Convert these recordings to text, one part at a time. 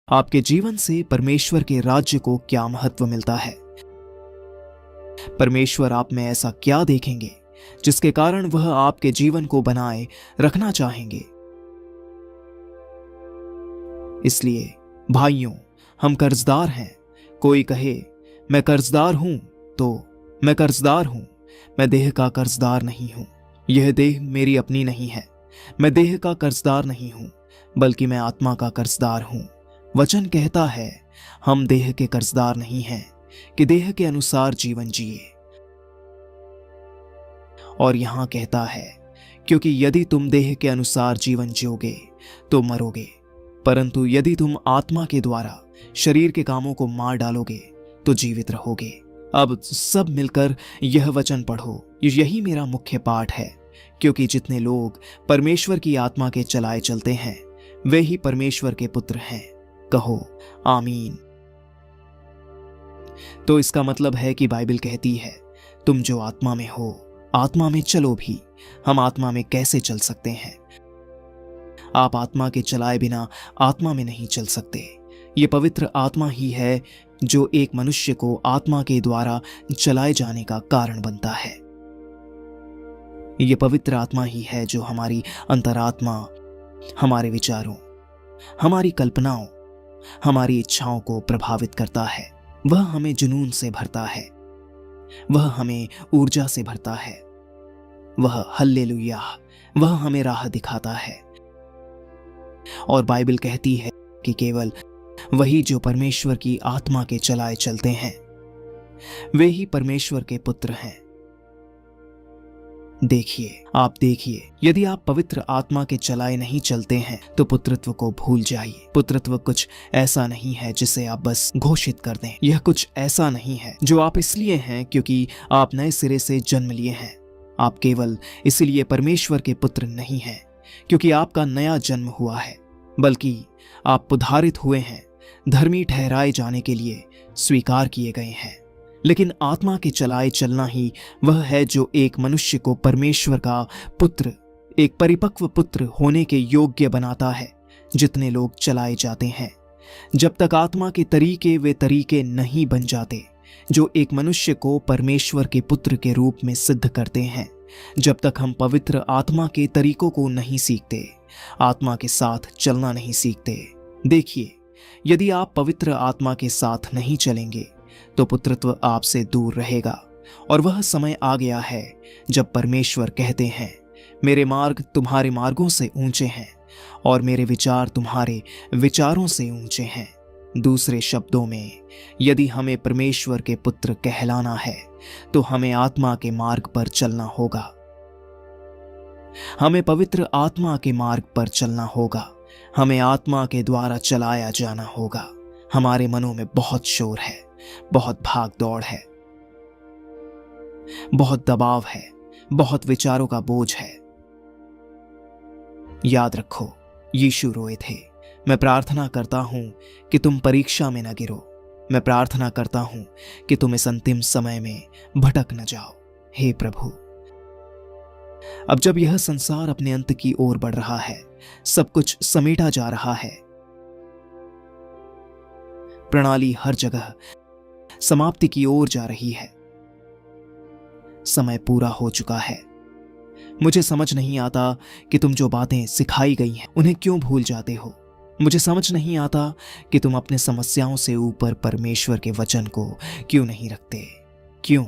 आपके जीवन से परमेश्वर के राज्य को क्या महत्व मिलता है? परमेश्वर आप में ऐसा क्या देखेंगे जिसके कारण वह आपके जीवन को बनाए रखना चाहेंगे? इसलिए भाइयों, हम कर्जदार हैं। कोई कहे मैं कर्जदार हूं, तो मैं कर्जदार हूं। मैं देह का कर्जदार नहीं हूं। यह देह मेरी अपनी नहीं है। मैं देह का कर्जदार नहीं हूं, बल्कि मैं आत्मा का कर्जदार हूं। वचन कहता है हम देह के कर्जदार नहीं हैं कि देह के अनुसार जीवन जिए। और यहां कहता है क्योंकि यदि तुम देह के अनुसार जीवन जियोगे तो मरोगे, परंतु यदि तुम आत्मा के द्वारा शरीर के कामों को मार डालोगे तो जीवित रहोगे। अब सब मिलकर यह वचन पढ़ो। यही मेरा मुख्य पाठ है, क्योंकि जितने लोग परमेश्वर की आत्मा के चलाए चलते हैं वे ही परमेश्वर के पुत्र हैं। कहो आमीन। तो इसका मतलब है कि बाइबल कहती है तुम जो आत्मा में हो आत्मा में चलो भी। हम आत्मा में कैसे चल सकते हैं? आप आत्मा के चलाए बिना आत्मा में नहीं चल सकते। ये पवित्र आत्मा ही है जो एक मनुष्य को आत्मा के द्वारा चलाए जाने का कारण बनता है। ये पवित्र आत्मा ही है जो हमारी अंतरात्मा, हमारे विचारों, हमारी कल्पनाओं, हमारी इच्छाओं को प्रभावित करता है। वह हमें जुनून से भरता है, वह हमें ऊर्जा से भरता है, वह हल्लेलुया, वह हमें राह दिखाता है। और बाइबल कहती है कि केवल वही जो परमेश्वर की आत्मा के चलाए चलते हैं वे ही परमेश्वर के पुत्र हैं। देखिए, यदि आप पवित्र आत्मा के चलाए नहीं चलते हैं तो पुत्रत्व को भूल जाइए। पुत्रत्व कुछ ऐसा नहीं है जिसे आप बस घोषित कर दें। यह कुछ ऐसा नहीं है जो आप इसलिए हैं क्योंकि आप नए सिरे से जन्म लिए हैं। आप केवल इसलिए परमेश्वर के पुत्र नहीं हैं क्योंकि आपका नया जन्म हुआ है, बल्कि आप उद्धारित हुए हैं, धर्मी ठहराए जाने के लिए स्वीकार किए गए हैं। लेकिन आत्मा के चलाए चलना ही वह है जो एक मनुष्य को परमेश्वर का पुत्र, एक परिपक्व पुत्र होने के योग्य बनाता है। जितने लोग चलाए जाते हैं, जब तक आत्मा के तरीके वे तरीके नहीं बन जाते जो एक मनुष्य को परमेश्वर के पुत्र के रूप में सिद्ध करते हैं, जब तक हम पवित्र आत्मा के तरीकों को नहीं सीखते, आत्मा के साथ चलना नहीं सीखते। देखिए, यदि आप पवित्र आत्मा के साथ नहीं चलेंगे तो पुत्रत्व आपसे दूर रहेगा। और वह समय आ गया है जब परमेश्वर कहते हैं मेरे मार्ग तुम्हारे मार्गों से ऊंचे हैं और मेरे विचार तुम्हारे विचारों से ऊंचे हैं। दूसरे शब्दों में, यदि हमें परमेश्वर के पुत्र कहलाना है तो हमें आत्मा के मार्ग पर चलना होगा। हमें पवित्र आत्मा के मार्ग पर चलना होगा। हमें आत्मा के द्वारा चलाया जाना होगा। हमारे मनों में बहुत शोर है, बहुत भाग दौड़ है, बहुत दबाव है, बहुत विचारों का बोझ है। याद रखो, यीशु रोए थे। मैं प्रार्थना करता हूं कि तुम परीक्षा में न गिरो। मैं प्रार्थना करता हूं कि तुम इस अंतिम समय में भटक न जाओ। हे प्रभु, अब जब यह संसार अपने अंत की ओर बढ़ रहा है, सब कुछ समेटा जा रहा है, प्रणाली हर जगह समाप्ति की ओर जा रही है, समय पूरा हो चुका है। मुझे समझ नहीं आता कि तुम जो बातें सिखाई गई हैं उन्हें क्यों भूल जाते हो। मुझे समझ नहीं आता कि तुम अपने समस्याओं से ऊपर परमेश्वर के वचन को क्यों नहीं रखते। क्यों,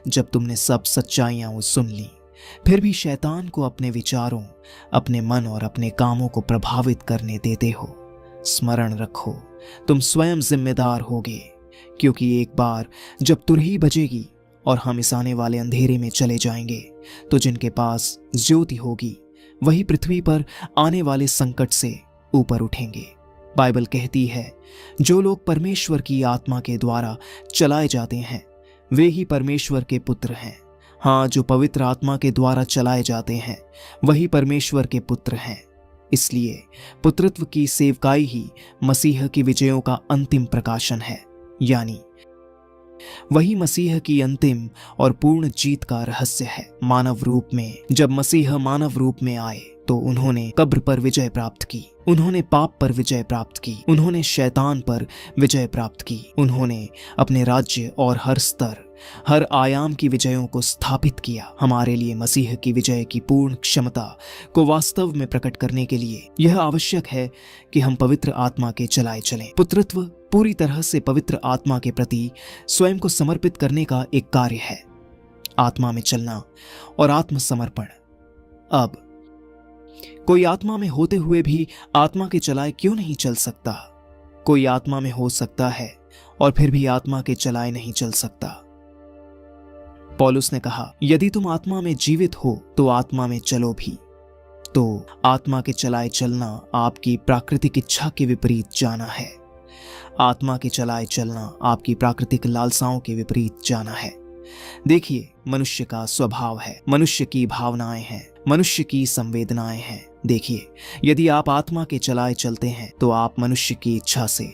जब तुमने सब सच्चाइयां सुन ली, फिर भी शैतान को अपने विचारों, अपने मन और अपने कामों को प्रभावित करने देते हो। स्मरण रखो, तुम स्वयं जिम्मेदार होगे, क्योंकि एक बार जब तुरही बजेगी और हम इस आने वाले अंधेरे में चले जाएंगे तो जिनके पास ज्योति होगी वही पृथ्वी पर आने वाले संकट से ऊपर उठेंगे। बाइबल कहती है जो लोग परमेश्वर की आत्मा के द्वारा चलाए जाते हैं वे ही परमेश्वर के पुत्र हैं। हाँ, जो पवित्र आत्मा के द्वारा चलाए जाते हैं वही परमेश्वर के पुत्र हैं। इसलिए पुत्रत्व की सेवकाई ही मसीह की विजयों का अंतिम प्रकाशन है। यानी वही मसीह की अंतिम और पूर्ण जीत का रहस्य है। मानव रूप में जब मसीह मानव रूप में आए तो उन्होंने कब्र पर विजय प्राप्त की, उन्होंने पाप पर विजय प्राप्त की, उन्होंने शैतान पर विजय प्राप्त की, उन्होंने अपने राज्य और हर स्तर, हर आयाम की विजयों को स्थापित किया। हमारे लिए मसीह की विजय की पूर्ण क्षमता को वास्तव में प्रकट करने के लिए यह आवश्यक है कि हम पवित्र आत्मा के चलाए चलें। पुत्रत्व पूरी तरह से पवित्र आत्मा के प्रति स्वयं को समर्पित करने का एक कार्य है। आत्मा में चलना और आत्मसमर्पण। अब कोई आत्मा में होते हुए भी आत्मा के चलाए क्यों नहीं चल सकता? कोई आत्मा में हो सकता है और फिर भी आत्मा के चलाए नहीं चल सकता। पौलुस ने कहा, यदि तुम आत्मा में जीवित हो तो आत्मा में चलो भी। तो आत्मा के चलाए चलना आपकी प्राकृतिक इच्छा के विपरीत जाना है। आत्मा के चलाए चलना आपकी प्राकृतिक लालसाओं के विपरीत जाना है। देखिए, मनुष्य का स्वभाव है, मनुष्य की भावनाएं हैं, मनुष्य की संवेदनाएं हैं। देखिए, यदि आप आत्मा के चलाए चलते हैं तो आप मनुष्य की इच्छा से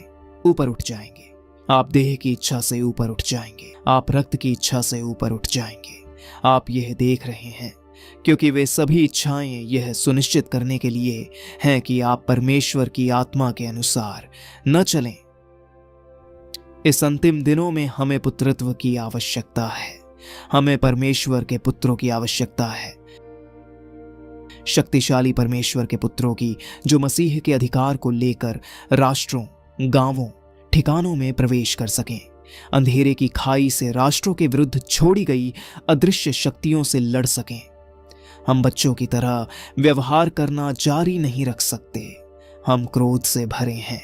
ऊपर उठ जाएंगे, आप देह की इच्छा से ऊपर उठ जाएंगे, आप रक्त की इच्छा से ऊपर उठ जाएंगे। आप यह देख रहे हैं क्योंकि वे सभी इच्छाएं यह सुनिश्चित करने के लिए हैं कि आप परमेश्वर की आत्मा के अनुसार न चलें। इस अंतिम दिनों में हमें पुत्रत्व की आवश्यकता है, हमें परमेश्वर के पुत्रों की आवश्यकता है, शक्तिशाली परमेश्वर के पुत्रों की, जो मसीह के अधिकार को लेकर राष्ट्रों, गांवों, ठिकानों में प्रवेश कर सकें, अंधेरे की खाई से राष्ट्रों के विरुद्ध छोड़ी गई अदृश्य शक्तियों से लड़ सकें। हम बच्चों की तरह व्यवहार करना जारी नहीं रख सकते। हम क्रोध से भरे हैं,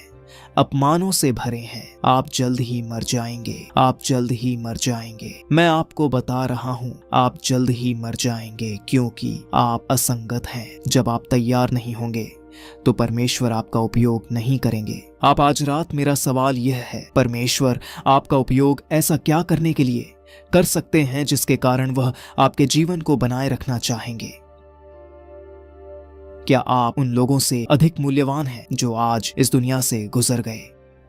अपमानों से भरे हैं। आप जल्द ही मर जाएंगे, आप जल्द ही मर जाएंगे। मैं आपको बता रहा हूं, आप जल्द ही मर जाएंगे, क्योंकि आप असंगत हैं। जब आप तैयार नहीं होंगे तो परमेश्वर आपका उपयोग नहीं करेंगे। आप आज रात, मेरा सवाल यह है, परमेश्वर आपका उपयोग ऐसा क्या करने के लिए कर सकते हैं जिसके कारण वह आपके जीवन को बनाए रखना चाहेंगे? क्या आप उन लोगों से अधिक मूल्यवान हैं जो आज इस दुनिया से गुजर गए?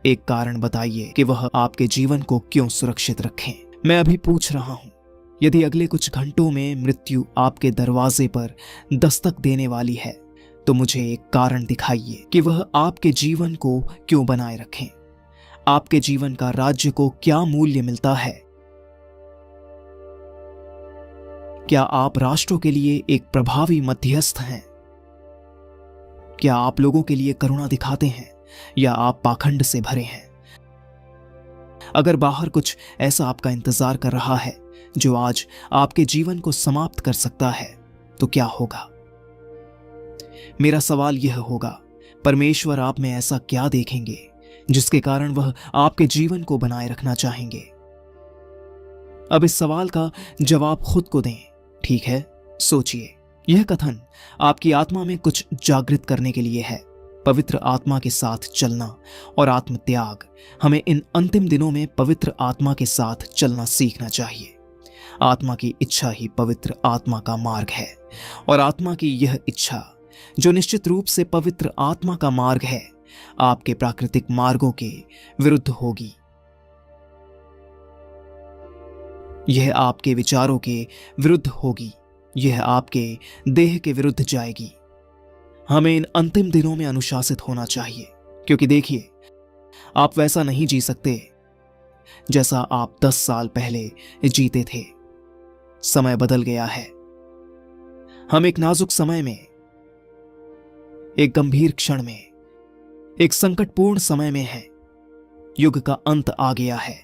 एक कारण बताइए कि वह आपके जीवन को क्यों सुरक्षित रखें। मैं अभी पूछ रहा हूं, यदि अगले कुछ घंटों में मृत्यु आपके दरवाजे पर दस्तक देने वाली है तो मुझे एक कारण दिखाइए कि वह आपके जीवन को क्यों बनाए रखें। आपके जीवन का राज्य को क्या मूल्य मिलता है? क्या आप राष्ट्रों के लिए एक प्रभावी मध्यस्थ हैं? क्या आप लोगों के लिए करुणा दिखाते हैं या आप पाखंड से भरे हैं? अगर बाहर कुछ ऐसा आपका इंतजार कर रहा है जो आज आपके जीवन को समाप्त कर सकता है तो क्या होगा? मेरा सवाल यह होगा, परमेश्वर आप में ऐसा क्या देखेंगे जिसके कारण वह आपके जीवन को बनाए रखना चाहेंगे? अब इस सवाल का जवाब खुद को दें। ठीक है, सोचिए। यह कथन आपकी आत्मा में कुछ जागृत करने के लिए है। पवित्र आत्मा के साथ चलना और आत्म त्याग। हमें इन अंतिम दिनों में पवित्र आत्मा के साथ चलना सीखना चाहिए। आत्मा की इच्छा ही पवित्र आत्मा का मार्ग है, और आत्मा की यह इच्छा, जो निश्चित रूप से पवित्र आत्मा का मार्ग है, आपके प्राकृतिक मार्गों के विरुद्ध होगी। यह आपके विचारों के विरुद्ध होगी, यह आपके देह के विरुद्ध जाएगी। हमें इन अंतिम दिनों में अनुशासित होना चाहिए, क्योंकि देखिए, आप वैसा नहीं जी सकते जैसा आप 10 साल पहले जीते थे। समय बदल गया है। हम एक नाजुक समय में, एक गंभीर क्षण में, एक संकटपूर्ण समय में हैं। युग का अंत आ गया है।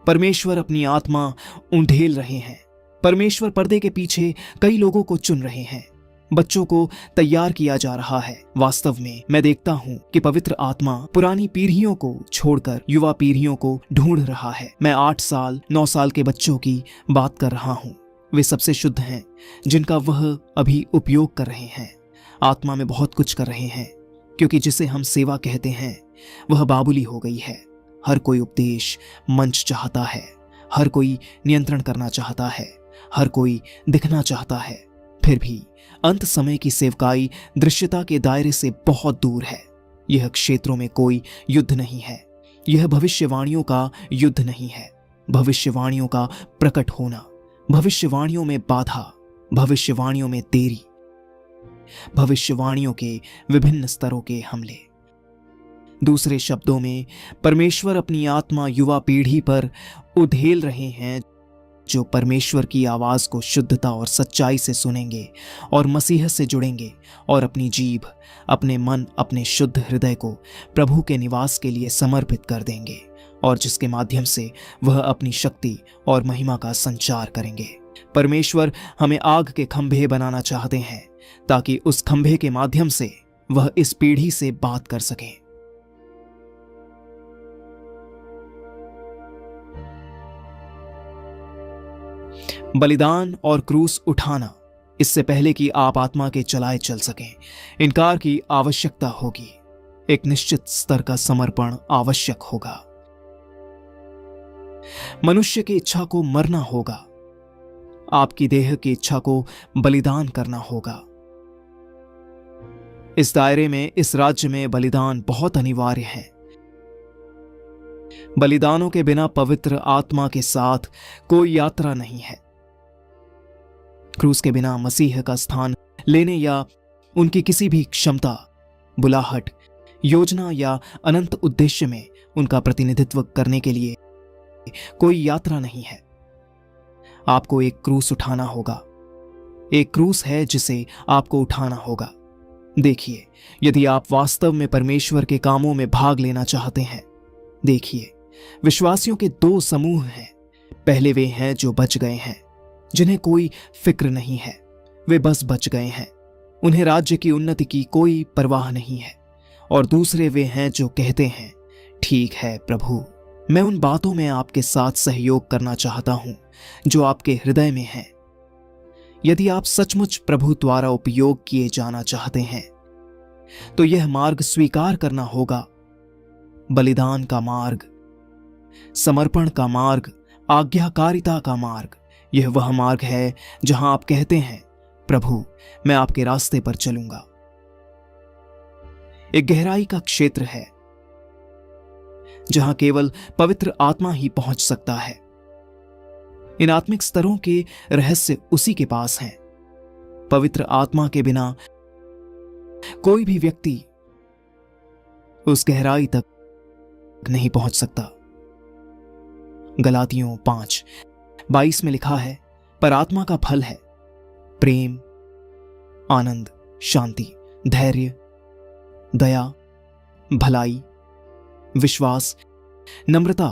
परमेश्वर अपनी आत्मा उंडेल रहे हैं। परमेश्वर पर्दे के पीछे कई लोगों को चुन रहे हैं। बच्चों को तैयार किया जा रहा है। वास्तव में मैं देखता हूं कि पवित्र आत्मा पुरानी पीढ़ियों को छोड़कर युवा पीढ़ियों को ढूंढ रहा है। मैं 8 साल 9 साल के बच्चों की बात कर रहा हूं। वे सबसे शुद्ध हैं जिनका वह अभी उपयोग कर रहे हैं। आत्मा में बहुत कुछ कर रहे हैं, क्योंकि जिसे हम सेवा कहते हैं वह बाबुली हो गई है। हर कोई उपदेश मंच चाहता है, हर कोई नियंत्रण करना चाहता है, हर कोई दिखना चाहता है। फिर भी अंत समय की सेवकाई दृश्यता के दायरे से बहुत दूर है। यह क्षेत्रों में कोई युद्ध नहीं है। यह भविष्यवाणियों का युद्ध नहीं है। भविष्यवाणियों का प्रकट होना, भविष्यवाणियों में बाधा, भविष्यवाणियों में देरी, भविष्यवाणियों के विभिन्न स्तरों के हमले। दूसरे शब्दों में, परमेश्वर अपनी आत्मा युवा पीढ़ी पर उधेल रहे हैं जो परमेश्वर की आवाज को शुद्धता और सच्चाई से सुनेंगे और मसीह से जुड़ेंगे और अपनी जीभ, अपने मन, अपने शुद्ध हृदय को प्रभु के निवास के लिए समर्पित कर देंगे और जिसके माध्यम से वह अपनी शक्ति और महिमा का संचार करेंगे। परमेश्वर हमें आग के खंभे बनाना चाहते हैं ताकि उस खंभे के माध्यम से वह इस पीढ़ी से बात कर सकें। बलिदान और क्रूस उठाना, इससे पहले कि आप आत्मा के चलाए चल सकें, इनकार की आवश्यकता होगी। एक निश्चित स्तर का समर्पण आवश्यक होगा। मनुष्य की इच्छा को मरना होगा, आपकी देह की इच्छा को बलिदान करना होगा। इस दायरे में, इस राज्य में बलिदान बहुत अनिवार्य है। बलिदानों के बिना पवित्र आत्मा के साथ कोई यात्रा नहीं है। क्रूस के बिना मसीह का स्थान लेने या उनकी किसी भी क्षमता, बुलाहट, योजना या अनंत उद्देश्य में उनका प्रतिनिधित्व करने के लिए कोई यात्रा नहीं है। आपको एक क्रूस उठाना होगा। एक क्रूस है जिसे आपको उठाना होगा। देखिए, यदि आप वास्तव में परमेश्वर के कामों में भाग लेना चाहते हैं, देखिए, विश्वासियों के दो समूह हैं। पहले वे हैं जो बच गए हैं, जिन्हें कोई फिक्र नहीं है, वे बस बच गए हैं, उन्हें राज्य की उन्नति की कोई परवाह नहीं है। और दूसरे वे हैं जो कहते हैं, ठीक है प्रभु, मैं उन बातों में आपके साथ सहयोग करना चाहता हूं जो आपके हृदय में हैं। यदि आप सचमुच प्रभु द्वारा उपयोग किए जाना चाहते हैं तो यह मार्ग स्वीकार करना होगा। बलिदान का मार्ग, समर्पण का मार्ग, आज्ञाकारिता का मार्ग, यह वह मार्ग है जहां आप कहते हैं, प्रभु, मैं आपके रास्ते पर चलूंगा। एक गहराई का क्षेत्र है जहां केवल पवित्र आत्मा ही पहुंच सकता है। इन आत्मिक स्तरों के रहस्य उसी के पास हैं। पवित्र आत्मा के बिना कोई भी व्यक्ति उस गहराई तक नहीं पहुंच सकता। गलातियों 5:22 में लिखा है, पर आत्मा का फल है प्रेम, आनंद, शांति, धैर्य, दया, भलाई, विश्वास, नम्रता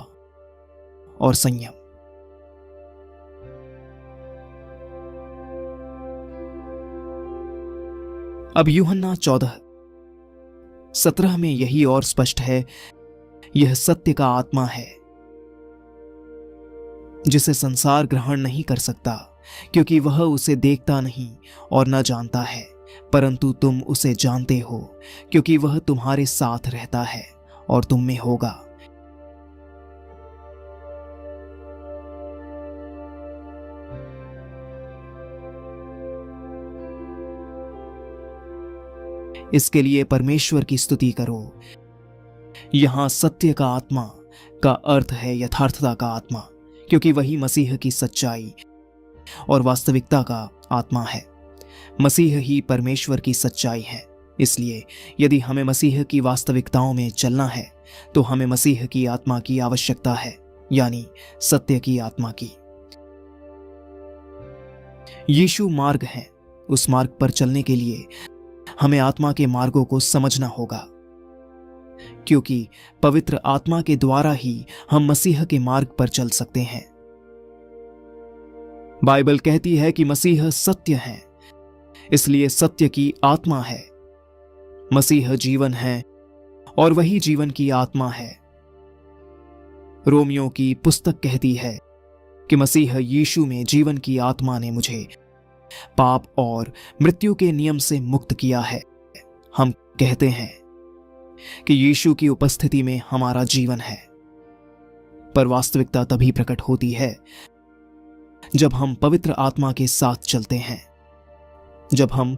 और संयम। अब यूहन्ना 14:17 में यही और स्पष्ट है, यह सत्य का आत्मा है जिसे संसार ग्रहण नहीं कर सकता, क्योंकि वह उसे देखता नहीं और न जानता है, परंतु तुम उसे जानते हो क्योंकि वह तुम्हारे साथ रहता है और तुम में होगा। इसके लिए परमेश्वर की स्तुति करो। यहां सत्य का आत्मा का अर्थ है यथार्थता का आत्मा, क्योंकि वही मसीह की सच्चाई और वास्तविकता का आत्मा है। मसीह ही परमेश्वर की सच्चाई है। इसलिए यदि हमें मसीह की वास्तविकताओं में चलना है तो हमें मसीह की आत्मा की आवश्यकता है, यानी सत्य की आत्मा की। यीशु मार्ग है। उस मार्ग पर चलने के लिए हमें आत्मा के मार्गों को समझना होगा, क्योंकि पवित्र आत्मा के द्वारा ही हम मसीह के मार्ग पर चल सकते हैं। बाइबल कहती है कि मसीह सत्य है, इसलिए सत्य की आत्मा है। मसीह जीवन है और वही जीवन की आत्मा है। रोमियो की पुस्तक कहती है कि मसीह यीशु में जीवन की आत्मा ने मुझे पाप और मृत्यु के नियम से मुक्त किया है। हम कहते हैं कि यीशु की उपस्थिति में हमारा जीवन है, पर वास्तविकता तभी प्रकट होती है जब हम पवित्र आत्मा के साथ चलते हैं, जब हम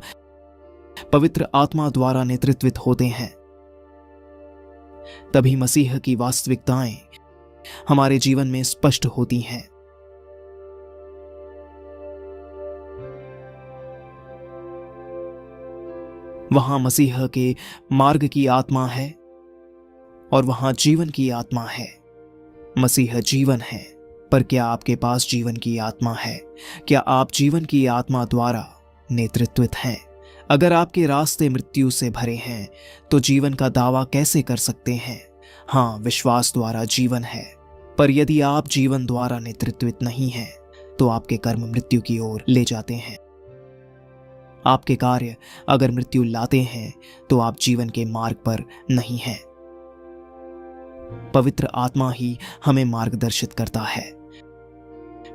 पवित्र आत्मा द्वारा नेतृत्वित होते हैं। तभी मसीह की वास्तविकताएं हमारे जीवन में स्पष्ट होती हैं। वहां मसीह के मार्ग की आत्मा है और वहां जीवन की आत्मा है। मसीह जीवन है, पर क्या आपके पास जीवन की आत्मा है? क्या आप जीवन की आत्मा द्वारा नेतृत्वित हैं? अगर आपके रास्ते मृत्यु से भरे हैं तो जीवन का दावा कैसे कर सकते हैं? हाँ, विश्वास द्वारा जीवन है, पर यदि आप जीवन द्वारा नेतृत्वित नहीं हैं तो आपके कर्म मृत्यु की ओर ले जाते हैं। आपके कार्य अगर मृत्यु लाते हैं तो आप जीवन के मार्ग पर नहीं हैं। पवित्र आत्मा ही हमें मार्गदर्शित करता है।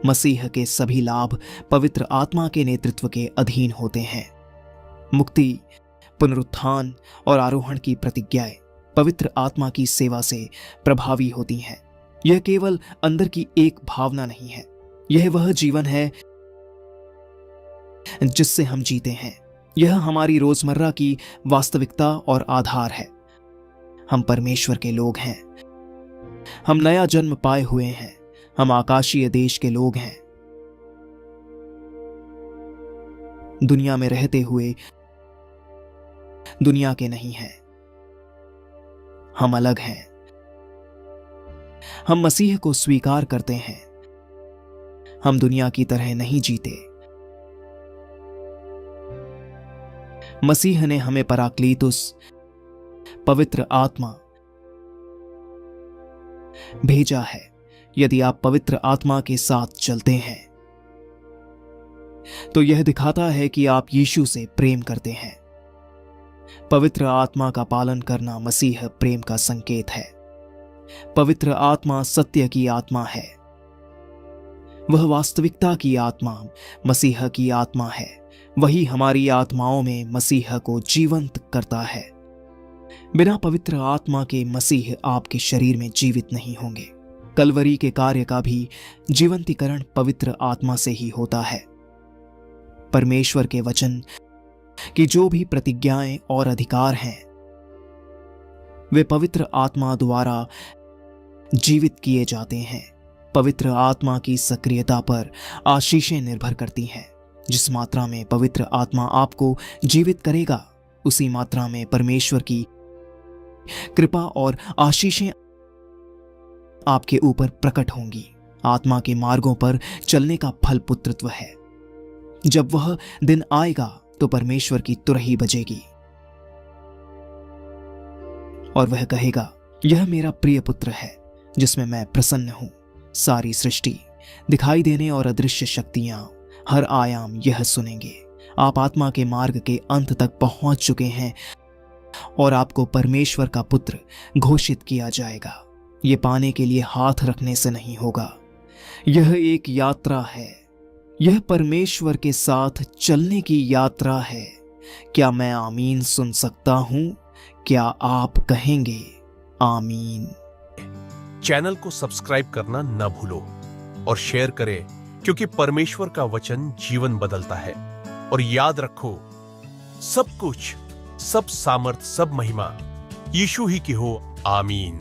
मसीह के सभी लाभ पवित्र आत्मा के नेतृत्व के अधीन होते हैं। मुक्ति, पुनरुत्थान और आरोहण की प्रतिज्ञाएं पवित्र आत्मा की सेवा से प्रभावी होती हैं। यह केवल अंदर की एक भावना नहीं है, यह वह जीवन है जिससे हम जीते हैं। यह हमारी रोजमर्रा की वास्तविकता और आधार है। हम परमेश्वर के लोग हैं। हम नया जन्म पाए हुए हैं। हम आकाशीय देश के लोग हैं। दुनिया में रहते हुए दुनिया के नहीं हैं। हम अलग हैं। हम मसीह को स्वीकार करते हैं। हम दुनिया की तरह नहीं जीते। मसीह ने हमें पराक्लीतुस, पवित्र आत्मा भेजा है। यदि आप पवित्र आत्मा के साथ चलते हैं तो यह दिखाता है कि आप यीशु से प्रेम करते हैं। पवित्र आत्मा का पालन करना मसीह प्रेम का संकेत है। पवित्र आत्मा सत्य की आत्मा है। वह वास्तविकता की आत्मा मसीह की आत्मा है। वही हमारी आत्माओं में मसीह को जीवंत करता है। बिना पवित्र आत्मा के मसीह आपके शरीर में जीवित नहीं होंगे। कलवरी के कार्य का भी जीवंतीकरण पवित्र आत्मा से ही होता है। परमेश्वर के वचन की जो भी प्रतिज्ञाएं और अधिकार हैं वे पवित्र आत्मा द्वारा जीवित किए जाते हैं। पवित्र आत्मा की सक्रियता पर आशीषें निर्भर करती हैं। जिस मात्रा में पवित्र आत्मा आपको जीवित करेगा उसी मात्रा में परमेश्वर की कृपा और आशीषें आपके ऊपर प्रकट होंगी। आत्मा के मार्गों पर चलने का फल पुत्रत्व है। जब वह दिन आएगा तो परमेश्वर की तुरही बजेगी और वह कहेगा, यह मेरा प्रिय पुत्र है जिसमें मैं प्रसन्न हूं। सारी सृष्टि, दिखाई देने और अदृश्य शक्तियां, हर आयाम यह सुनेंगे। आप आत्मा के मार्ग के अंत तक पहुंच चुके हैं और आपको परमेश्वर का पुत्र घोषित किया जाएगा। ये पाने के लिए हाथ रखने से नहीं होगा। यह एक यात्रा है। यह परमेश्वर के साथ चलने की यात्रा है। क्या मैं आमीन सुन सकता हूं? क्या आप कहेंगे आमीन? चैनल को सब्सक्राइब करना न भूलो और शेयर करें, क्योंकि परमेश्वर का वचन जीवन बदलता है। और याद रखो, सब कुछ, सब सामर्थ, सब महिमा यीशु ही की हो। आमीन।